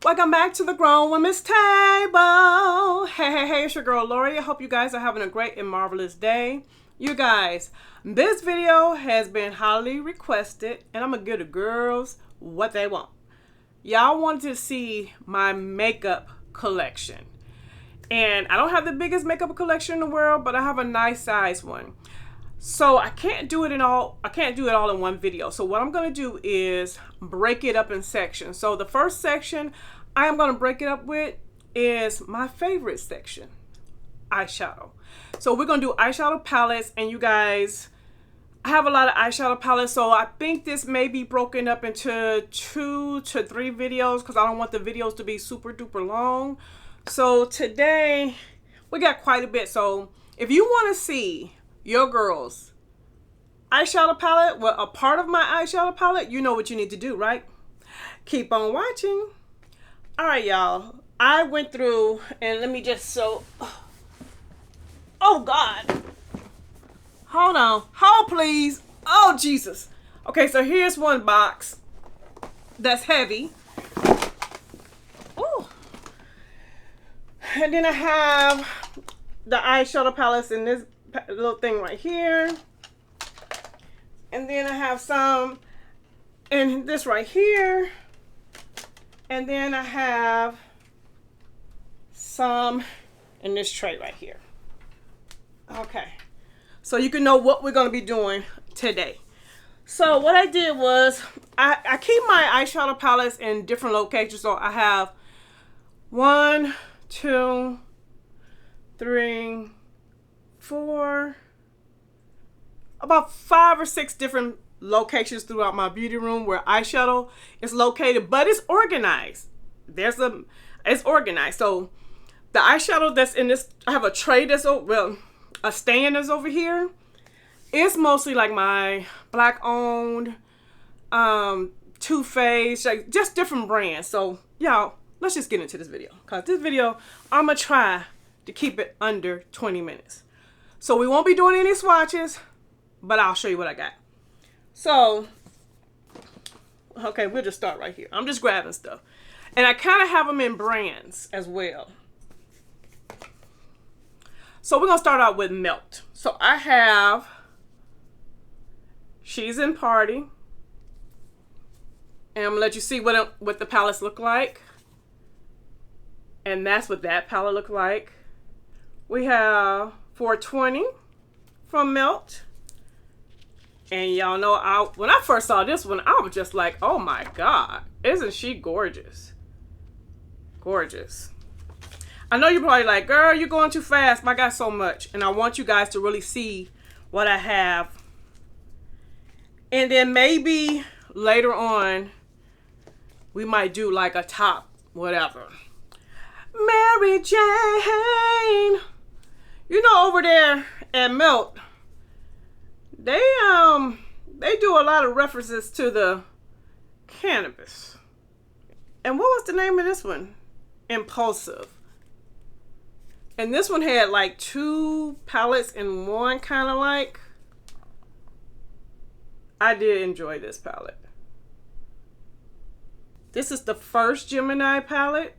Welcome back to the Grown Women's Table. Hey, it's your girl Lori. I hope you guys are having a great and marvelous day. You guys, this video has been highly requested and I'm gonna give the girls what they want. Y'all wanted to see my makeup collection. And I don't have the biggest makeup collection in the world, but I have a nice size one. So I can't do it all in one video. So what I'm going to do is break it up in sections. So the first section I am going to break it up with is my favorite section, eyeshadow. So we're going to do eyeshadow palettes, and you guys, I have a lot of eyeshadow palettes, so I think this may be broken up into 2 to 3 videos because I don't want the videos to be super duper long. So today we got quite a bit. So if you want to see your girl's eyeshadow palette, well, a part of my eyeshadow palette, you know what you need to do, right? Keep on watching. All right, y'all. I went through, and let me just oh God. Hold on. Hold, please. Oh, Jesus. Okay, so here's one box that's heavy. Ooh. And then I have the eyeshadow palettes in this little thing right here, and then I have some in this right here, and then I have some in this tray right here. Okay, so you can know what we're going to be doing today. So what I did was I keep my eyeshadow palettes in different locations. So I have 1, 2, 3, 4, about 5 or 6 different locations throughout my beauty room where eyeshadow is located, but it's organized. It's organized. So the eyeshadow that's in this, I have a tray that's a stand that's over here. It's mostly like my black owned, Too Faced, like just different brands. So y'all, let's just get into this video, because this video I'm gonna try to keep it under 20 minutes. So we won't be doing any swatches, but I'll show you what I got. So, okay, we'll just start right here. I'm just grabbing stuff. And I kind of have them in brands as well. So we're going to start out with Melt. So I have She's in Party. And I'm going to let you see what the palettes look like. And that's what that palette looked like. We have 420 from Melt. And y'all know, when I first saw this one, I was just like, oh my God, isn't she gorgeous? Gorgeous. I know you're probably like, girl, you're going too fast, but I got so much. And I want you guys to really see what I have. And then maybe later on, we might do like a top, whatever. Mary Jane. You know, over there at Melt, they do a lot of references to the cannabis. And what was the name of this one? Impulsive. And this one had like 2 palettes in one, kind of like. I did enjoy this palette. This is the first Gemini palette.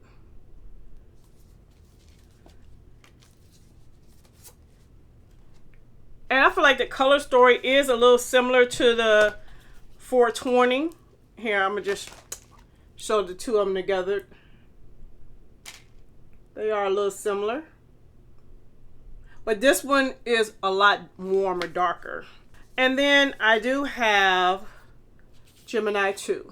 And I feel like the color story is a little similar to the 420. Here, I'm going to just show the 2 of them together. They are a little similar. But this one is a lot warmer, darker. And then I do have Gemini 2.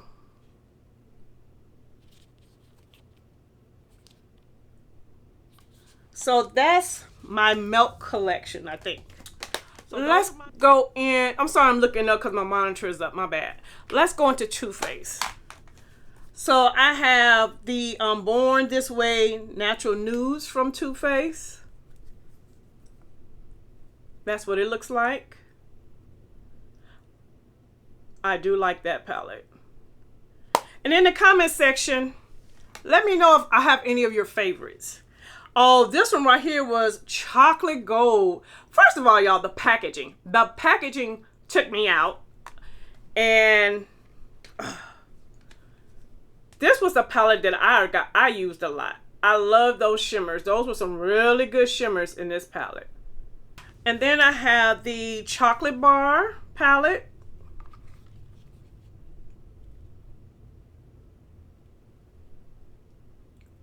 So that's my Melt collection, I think. So let's go in. I'm sorry, I'm looking up because my monitor is up. My bad. Let's go into Too Faced. So I have the Born This Way Natural Nudes from Too Faced. That's what it looks like. I do like that palette. And in the comment section, let me know if I have any of your favorites. Oh, this one right here was chocolate gold. First of all, y'all, the packaging. The packaging took me out. And This was a palette that I used a lot. I love those shimmers. Those were some really good shimmers in this palette. And then I have the Chocolate Bar palette.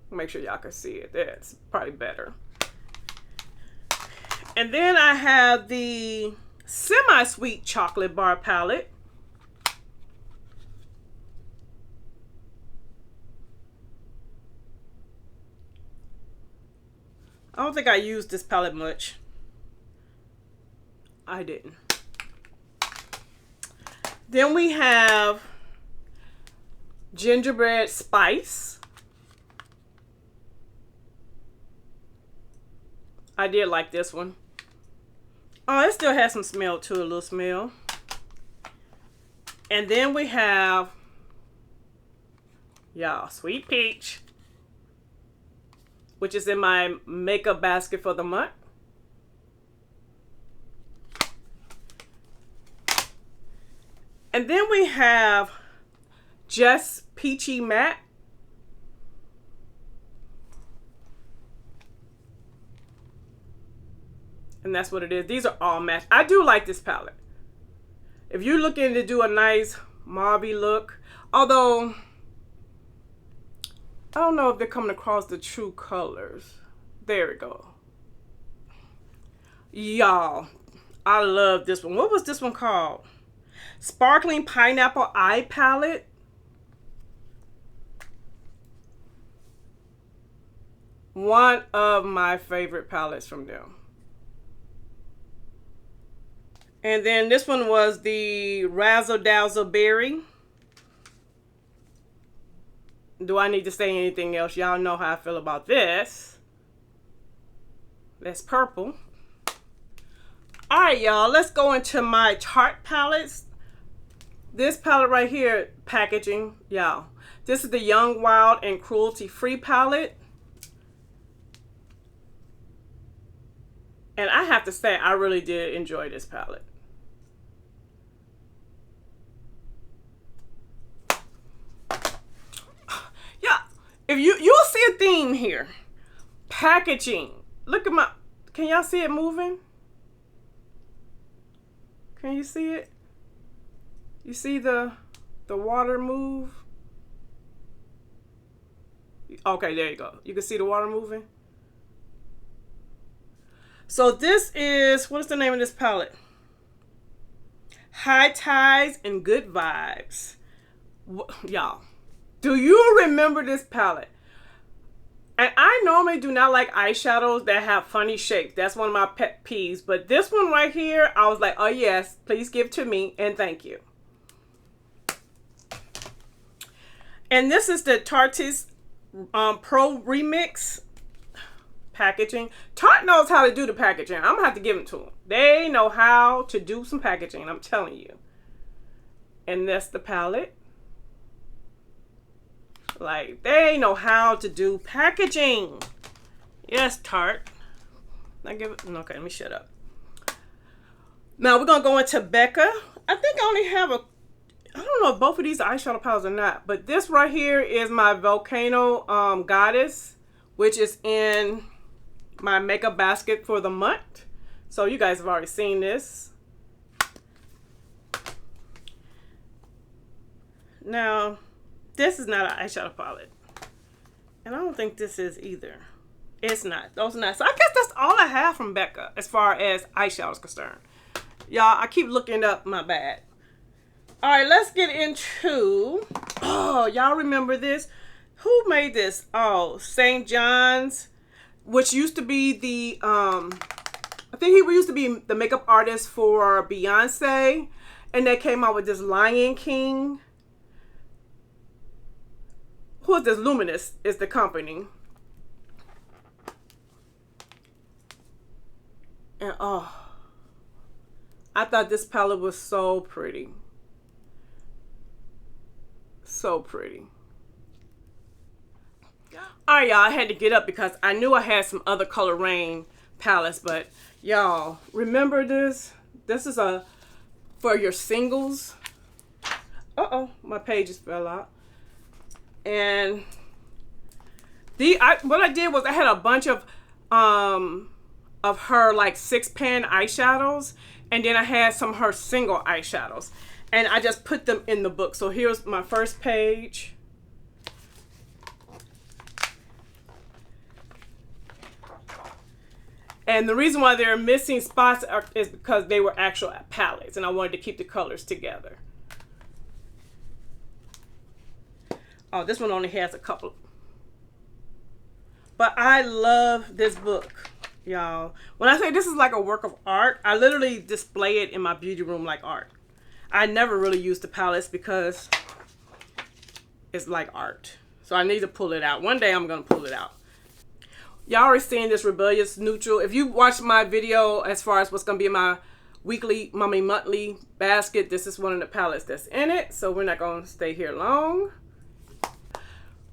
Make sure y'all can see it. That's probably better. And then I have the Semi-Sweet Chocolate Bar palette. I don't think I used this palette much. I didn't. Then we have Gingerbread Spice. I did like this one. Oh, it still has some smell to it, a little smell. And then we have, y'all, Sweet Peach, which is in my makeup basket for the month. And then we have Just Peachy Matte. And that's what it is. These are all matte. I do like this palette. If you're looking to do a nice mauve-y look, although I don't know if they're coming across the true colors. There we go. Y'all, I love this one. What was this one called? Sparkling Pineapple Eye Palette. One of my favorite palettes from them. And then this one was the Razzle Dazzle Berry. Do I need to say anything else? Y'all know how I feel about this. That's purple. Alright, y'all. Let's go into my Tarte palettes. This palette right here, packaging, y'all. This is the Young, Wild, and Cruelty Free palette. And I have to say, I really did enjoy this palette. Yeah, if you'll see a theme here. Packaging. Look at my, can y'all see it moving? Can you see it? You see the water move? Okay, there you go. You can see the water moving. So this is, what is the name of this palette? High Tides and Good Vibes. Y'all, do you remember this palette? And I normally do not like eyeshadows that have funny shapes. That's one of my pet peeves. But this one right here, I was like, oh yes, please give to me and thank you. And this is the Tarte's Pro Remix packaging. Tarte knows how to do the packaging. I'm gonna have to give them to them. They know how to do some packaging, I'm telling you. And that's the palette. Like, they know how to do packaging. Yes, Tarte. I give it, okay, let me shut up. Now we're gonna go into Becca. I think I only have a, I don't know if both of these are eyeshadow palettes or not, but this right here is my Volcano Goddess, which is in my makeup basket for the month. So you guys have already seen this. Now, this is not an eyeshadow palette. And I don't think this is either. It's not. Those are not. So I guess that's all I have from Becca as far as eyeshadow is concerned. Y'all, I keep looking up my bag. All right, let's get into, oh, y'all remember this? Who made this? Oh, St. John's, which used to be the, I think he used to be the makeup artist for Beyonce. And they came out with this Lion King. Who is this? Luminous is the company. And oh, I thought this palette was so pretty. So pretty. Alright, y'all, I had to get up because I knew I had some other color Raine palettes, but y'all, remember this? This is a for your singles. Uh-oh, my pages fell out. And what I did was I had a bunch of her like 6-pan eyeshadows, and then I had some of her single eyeshadows, and I just put them in the book. So here's my first page. And the reason why they're missing spots is because they were actual palettes, and I wanted to keep the colors together. Oh, this one only has a couple. But I love this book, y'all. When I say this is like a work of art, I literally display it in my beauty room like art. I never really use the palettes because it's like art. So I need to pull it out. One day I'm going to pull it out. Y'all already seen this Rebellious Neutral. If you watch my video as far as what's going to be in my monthly basket, this is one of the palettes that's in it. So we're not going to stay here long.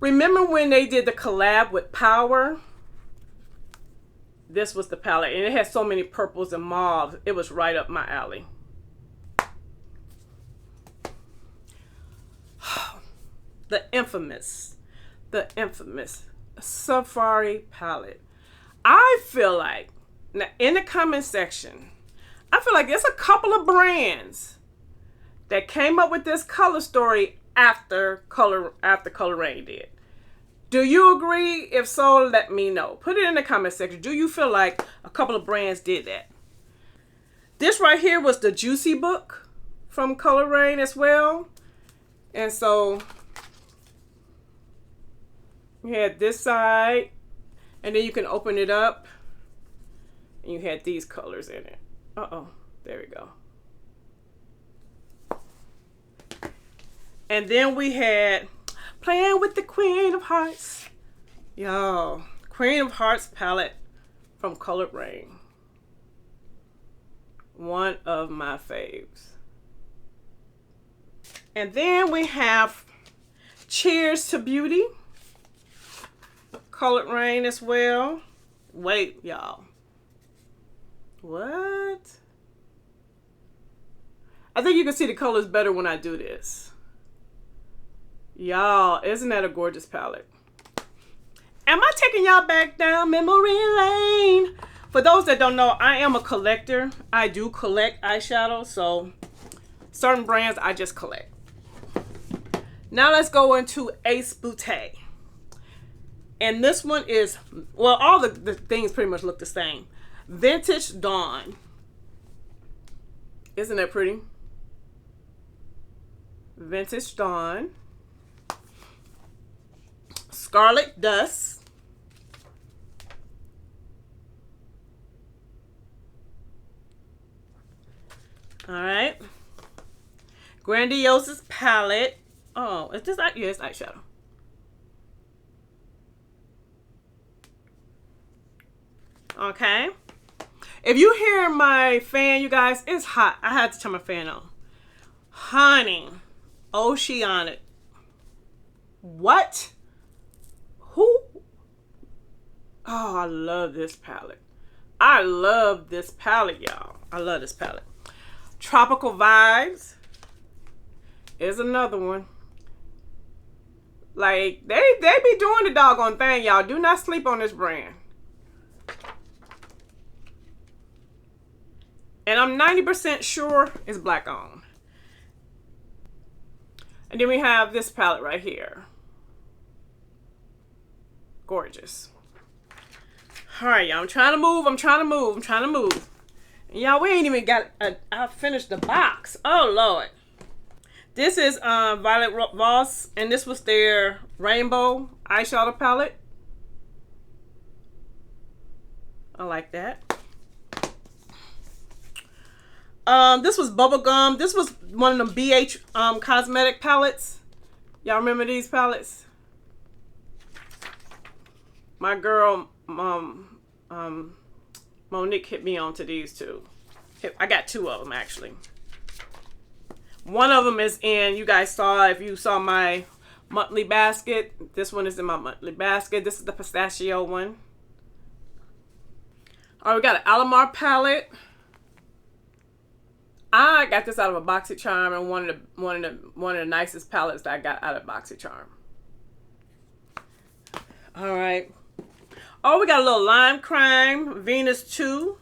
Remember when they did the collab with Power? This was the palette, and it had so many purples and mauves. It was right up my alley. The infamous Safari palette. I feel like, now in the comment section, I feel like there's a couple of brands that came up with this color story after Raine did. Do you agree? If so, let me know. Put it in the comment section. Do you feel like a couple of brands did that? This right here was the Juicy book from Raine as well. And so you had this side, and then you can open it up, and you had these colors in it. Uh-oh, there we go. And then we had Playing with the Queen of Hearts. Yo, Queen of Hearts palette from Raine. One of my faves. And then we have Cheers to Beauty. Raine as well. Wait, y'all. What? I think you can see the colors better when I do this. Y'all, isn't that a gorgeous palette? Am I taking y'all back down memory lane? For those that don't know, I am a collector. I do collect eyeshadow, so certain brands I just collect. Now let's go into Ace Beauté. And this one is, well, all the things pretty much look the same. Vintage Dawn. Isn't that pretty? Vintage Dawn. Scarlet Dust. All right. Grandiosa's palette. Oh, is this? Yeah, it's eyeshadow. Okay. If you hear my fan, you guys, it's hot. I had to turn my fan on. Honey. Oceanic. What? Who? Oh, I love this palette. I love this palette, y'all. I love this palette. Tropical Vibes is another one. Like, they be doing the doggone thing, y'all. Do not sleep on this brand. And I'm 90% sure it's black owned. And then we have this palette right here. Gorgeous. All right, y'all. I'm trying to move. And y'all, we ain't even got, I finished the box. Oh, Lord. This is Violet Voss, and this was their rainbow eyeshadow palette. I like that. This was Bubblegum. This was one of them BH cosmetic palettes. Y'all remember these palettes? My girl Monique hit me onto these two. I got two of them actually. One of them is in, you guys saw, if you saw my monthly basket, this one is in my monthly basket. This is the pistachio one. All right, we got an Alamar palette. I got this out of a BoxyCharm, and one of the nicest palettes that I got out of BoxyCharm. All right. Oh, we got a little Lime Crime Venus 2.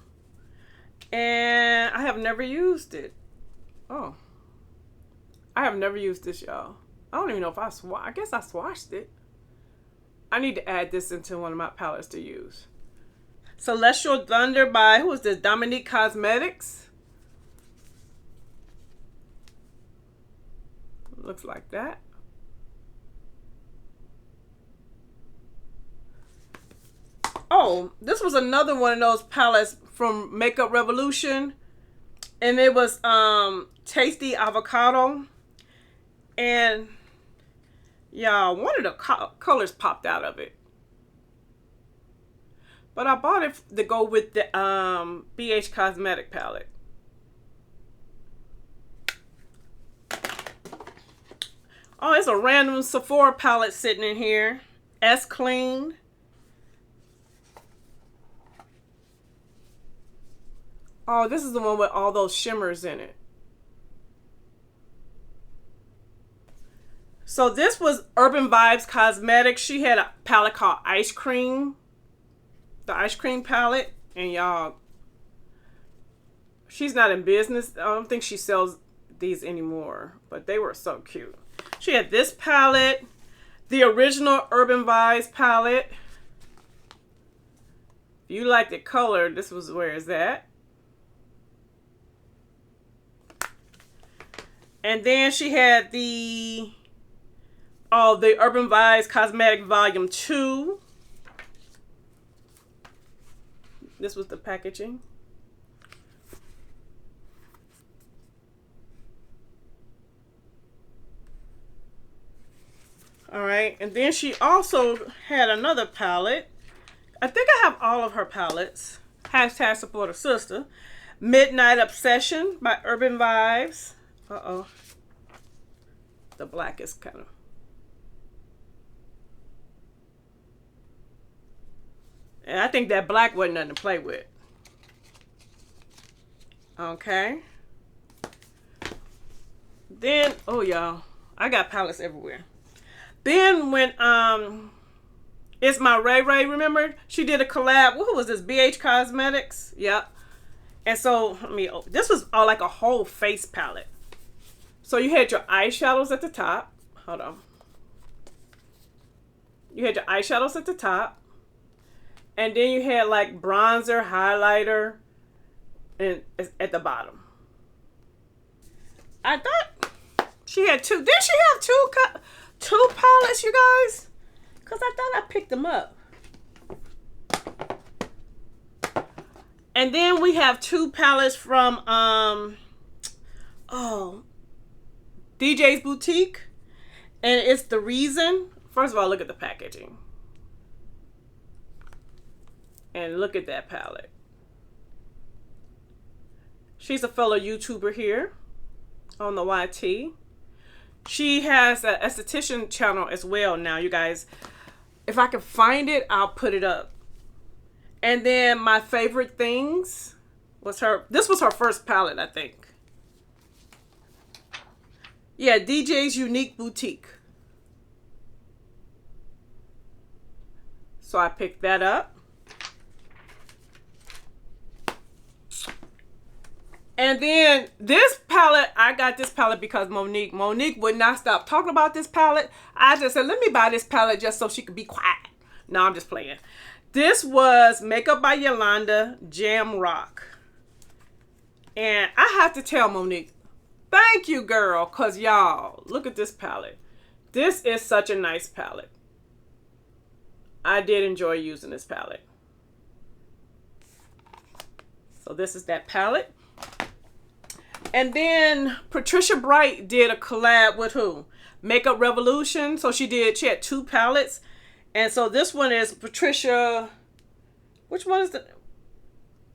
And I have never used it. Oh. I have never used this, y'all. I don't even know if I guess I swatched it. I need to add this into one of my palettes to use. Celestial Thunder by, who is this? Dominique Cosmetics. Looks like that. Oh, this was another one of those palettes from Makeup Revolution. And it was Tasty Avocado. And y'all, one of the colors popped out of it. But I bought it to go with the BH Cosmetic palette. Oh, it's a random Sephora palette sitting in here. S Clean. Oh, this is the one with all those shimmers in it. So this was Urban Vibes Cosmetics. She had a palette called Ice Cream. The Ice Cream palette. And y'all, she's not in business. I don't think she sells these anymore. But they were so cute. She had this palette. The original Urban Vibes palette. If you like the color, this was where it's at. And then she had the Urban Vibes Cosmetic Volume 2. This was the packaging. All right, and then she also had another palette. I think I have all of her palettes. Hashtag support a sister. Midnight Obsession by Urban Vibes. Uh-oh. The black is kind of... And I think that black wasn't nothing to play with. Okay. Then, oh y'all, I got palettes everywhere. Then when It's My Ray Ray, remember? She did a collab. What was this? BH Cosmetics? Yep. And so, this was all like a whole face palette. So you had your eyeshadows at the top. Hold on. You had your eyeshadows at the top. And then you had like bronzer, highlighter, and at the bottom. I thought she had two. Did she have two palettes, you guys? Because I thought I picked them up. And then we have two palettes from DJ's Boutique. And it's The Reason. First of all, look at the packaging. And look at that palette. She's a fellow YouTuber here on the YT. She has an esthetician channel as well now, you guys. If I can find it, I'll put it up. And then My Favorite Things was her. This was her first palette, I think. Yeah, DJ's Unique Boutique. So I picked that up. And then this palette, I got this palette because Monique would not stop talking about this palette. I just said, let me buy this palette just so she could be quiet. No, I'm just playing. This was Makeup by Yolanda Jam Rock. And I have to tell Monique, thank you, girl. Because y'all, look at this palette. This is such a nice palette. I did enjoy using this palette. So this is that palette. And then Patricia Bright did a collab with who? Makeup Revolution. So she had two palettes. And so this one is Patricia. Which one is the?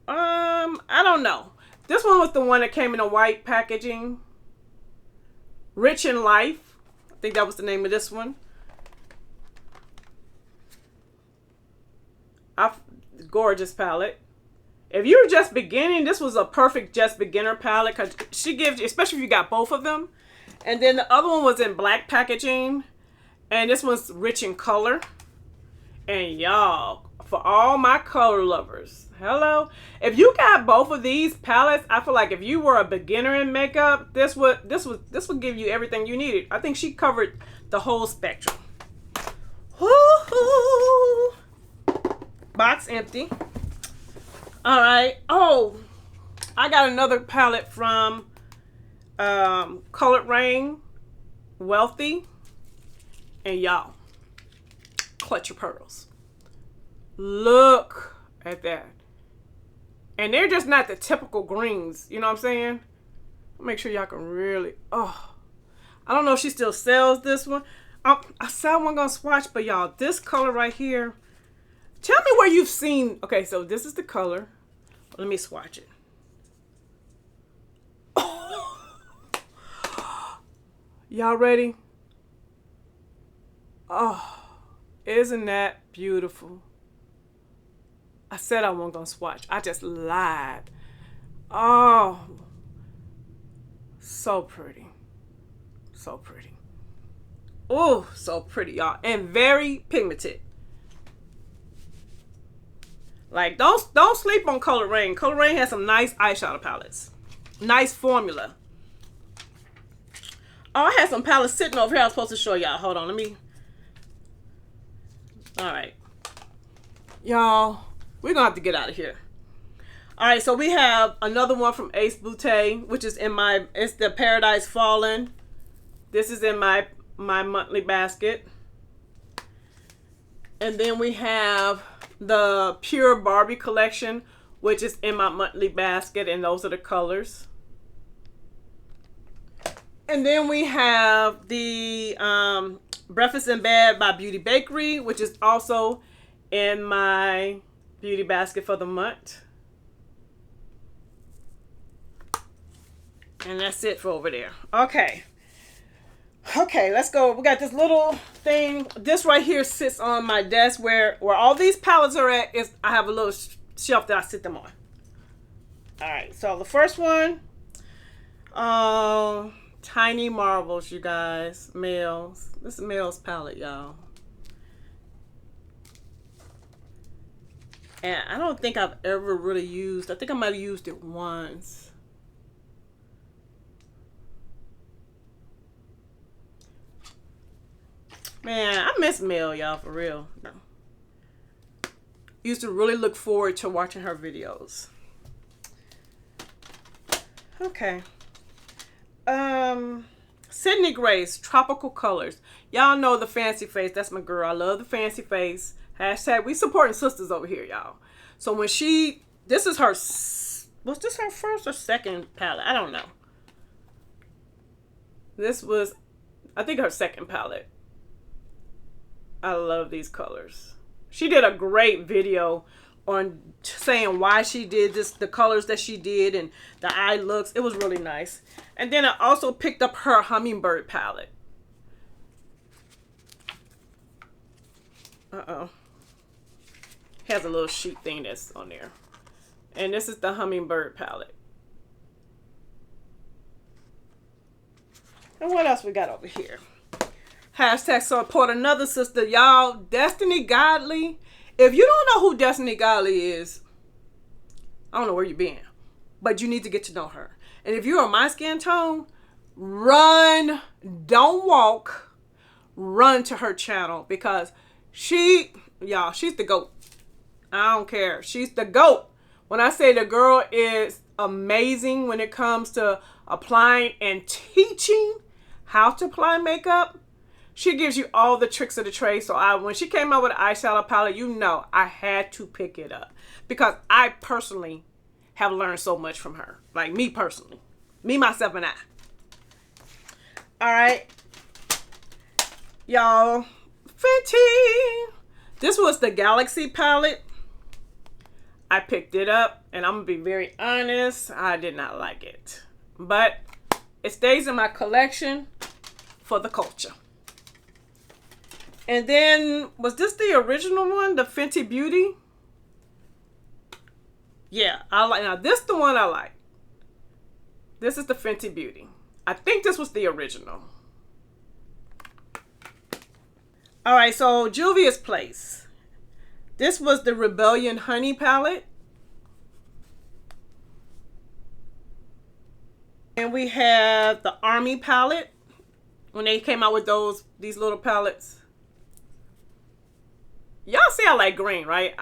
I don't know. This one was the one that came in a white packaging. Rich in Life. I think that was the name of this one. Gorgeous palette. If you're just beginning, this was a perfect just beginner palette because she gives you, especially if you got both of them. And then the other one was in black packaging. And this one's rich in color. And y'all, for all my color lovers, hello. If you got both of these palettes, I feel like if you were a beginner in makeup, this would give you everything you needed. I think she covered the whole spectrum. Woo-hoo. Box empty. All right. Oh, I got another palette from Raine, Wealthy, and y'all, clutch your pearls. Look at that. And they're just not the typical greens. You know what I'm saying? Make sure y'all can really... Oh. I don't know if she still sells this one. I said I wasn't going to swatch, but y'all, this color right here. Tell me where you've seen... Okay, so this is the color. Let me swatch it. Y'all ready? Oh, isn't that beautiful? I said I wasn't gonna swatch. I just lied. Oh, so pretty. So pretty. Oh, so pretty, y'all. And very pigmented. Like, don't sleep on Raine. Raine has some nice eyeshadow palettes. Nice formula. Oh, I had some palettes sitting over here I was supposed to show y'all. Hold on, let me... Alright. Y'all, we're going to have to get out of here. Alright, so we have another one from Ace Beauté, which is in my... It's the Paradise Fallen. This is in my monthly basket. And then we have the Pure Barbie collection, which is in my monthly basket. And those are the colors. And then we have the Breakfast in Bed by Beauty Bakery, which is also in my beauty basket for the month. And that's it for over there. Okay. Okay, let's go. We got this little thing. This right here sits on my desk where all these palettes are at. Is I have a little shelf that I sit them on. All right, so the first one. Tiny Marvels, you guys. Males. This is Males palette, y'all. And I don't think I've ever really used... I think I might have used it once. Man, I miss Mel, y'all, for real. Used to really look forward to watching her videos. Okay. Sydney Grace, Tropical Colors. Y'all know the fancy face. That's my girl. I love the fancy face. Hashtag we supporting sisters over here, y'all. So when she... This is her... Was this her first or second palette? I don't know. This was... I think her second palette. I love these colors. She did a great video on saying why she did this, the colors that she did, and the eye looks. It was really nice. And then I also picked up her Hummingbird palette. Uh-oh. Has a little sheet thing that's on there. And this is the Hummingbird palette. And what else we got over here? Hashtag support another sister. Y'all, Destiny Godly. If you don't know who Destiny Godly is, I don't know where you've been. But you need to get to know her. And if you're on my skin tone, run, don't walk, run to her channel. Because y'all, she's the GOAT. I don't care. She's the GOAT. When I say the girl is amazing when it comes to applying and teaching how to apply makeup, she gives you all the tricks of the trade. So when she came out with an eyeshadow palette, you know I had to pick it up. Because I personally have learned so much from her. Like me personally. Me, myself, and I. Alright. Y'all. Fenty. This was the Galaxy palette. I picked it up. And I'm going to be very honest. I did not like it. But it stays in my collection for the culture. And then, was this the original one? The Fenty Beauty? Yeah, I like. Now, this is the one I like. This is the Fenty Beauty. I think this was the original. Alright, so Juvia's Place. This was the Rebellion Honey palette. And we have the Army palette. When they came out with these little palettes. Y'all see I like green, right?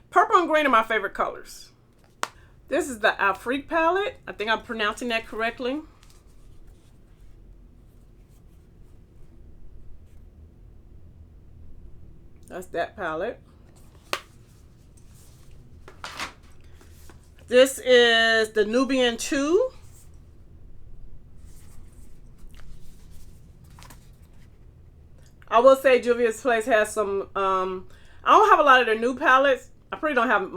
Purple and green are my favorite colors. This is the Afrique palette. I think I'm pronouncing that correctly. That's that palette. This is the Nubian 2. I will say Juvia's Place has some, I don't have a lot of their new palettes. I probably don't have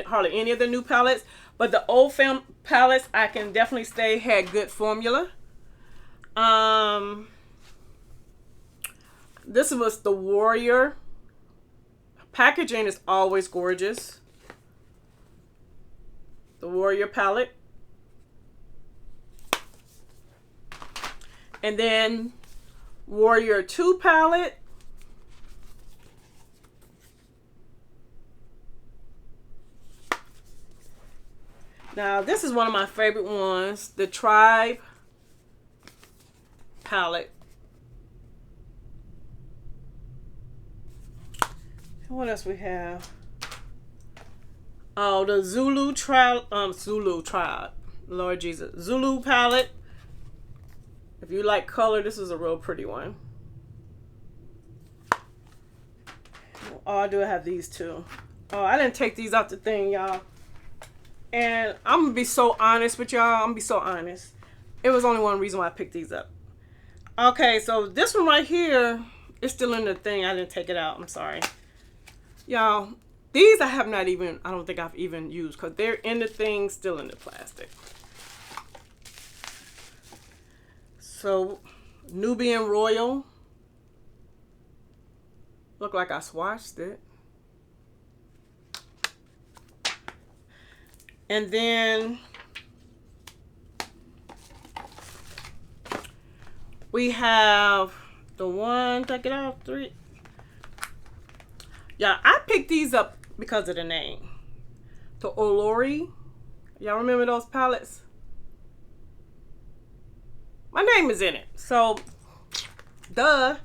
hardly any of the new palettes. But the old film palettes, I can definitely say had good formula. This was the Warrior. Packaging is always gorgeous. The Warrior palette. And then Warrior 2 palette. Now this is one of my favorite ones, the Tribe palette. What else we have? Oh, the Zulu Tribe, Lord Jesus, Zulu palette. If you like color, this is a real pretty one. Oh, I do have these too. Oh, I didn't take these out the thing, y'all. And I'm gonna be so honest with y'all. I'm gonna be so honest. It was only one reason why I picked these up. Okay, so this one right here is still in the thing. I didn't take it out. I'm sorry. Y'all, these I have not even, I don't think I've even used because they're in the thing, still in the plastic. So, Nubian Royal. Look like I swatched it. And then we have the one, take it off, 3. Yeah, I picked these up because of the name. The Olori. Y'all remember those palettes? My name is in it. So, duh.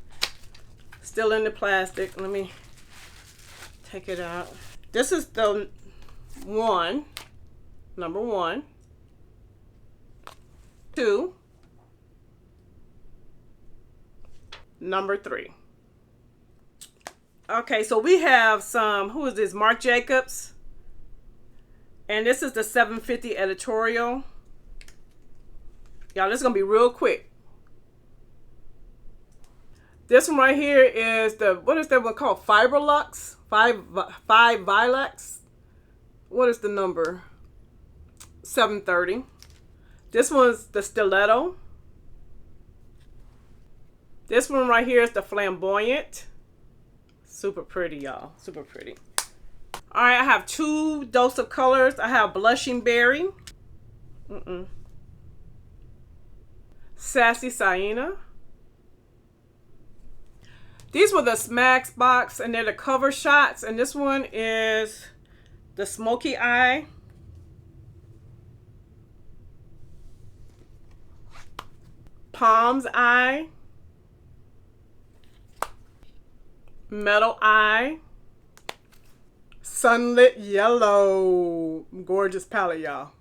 Still in the plastic. Let me take it out. This is the one. Number 1. 2. Number 3. Okay, so we have some, who is this? Marc Jacobs. And this is the 750 editorial. Y'all, this is going to be real quick. This one right here is the, what is that one called? Fiberlux? 5 Vilax? What is the number? 730. This one's the Stiletto. This one right here is the Flamboyant. Super pretty, y'all. Super pretty. All right, I have 2 dose of colors. I have Blushing Berry. Sassy Sienna. These were the Smacks box, and they're the cover shots. And this one is the Smoky Eye. Palm's Eye. Metal Eye. Sunlit Yellow. Gorgeous palette, y'all.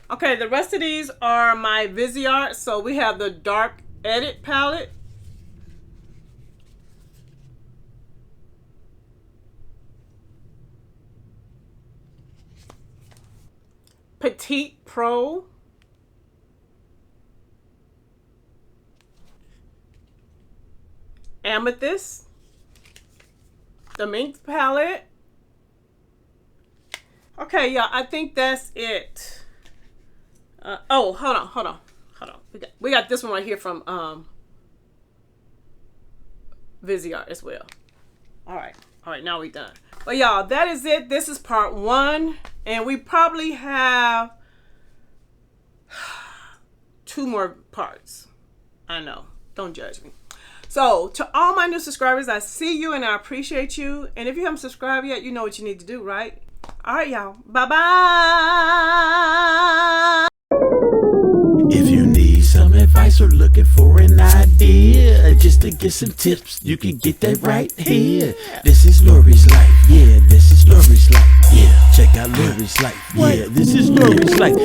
Okay, the rest of these are my Viseart. So we have the Dark Edit palette. Petite Pro. Amethyst. The Mink palette. Okay, y'all, I think that's it. Oh, hold on. We got this one right here from Viseart as well. All right, now we done. But y'all, that is it. This is part 1, and we probably have 2 more parts. I know. Don't judge me. So to all my new subscribers, I see you and I appreciate you. And if you haven't subscribed yet, you know what you need to do, right? All right, y'all. Bye-bye. If you need some advice or looking for an idea, just to get some tips, you can get that right here. This is Lori's life, yeah, this is Lori's life, yeah. Check out Lori's life, yeah, this is Lori's life.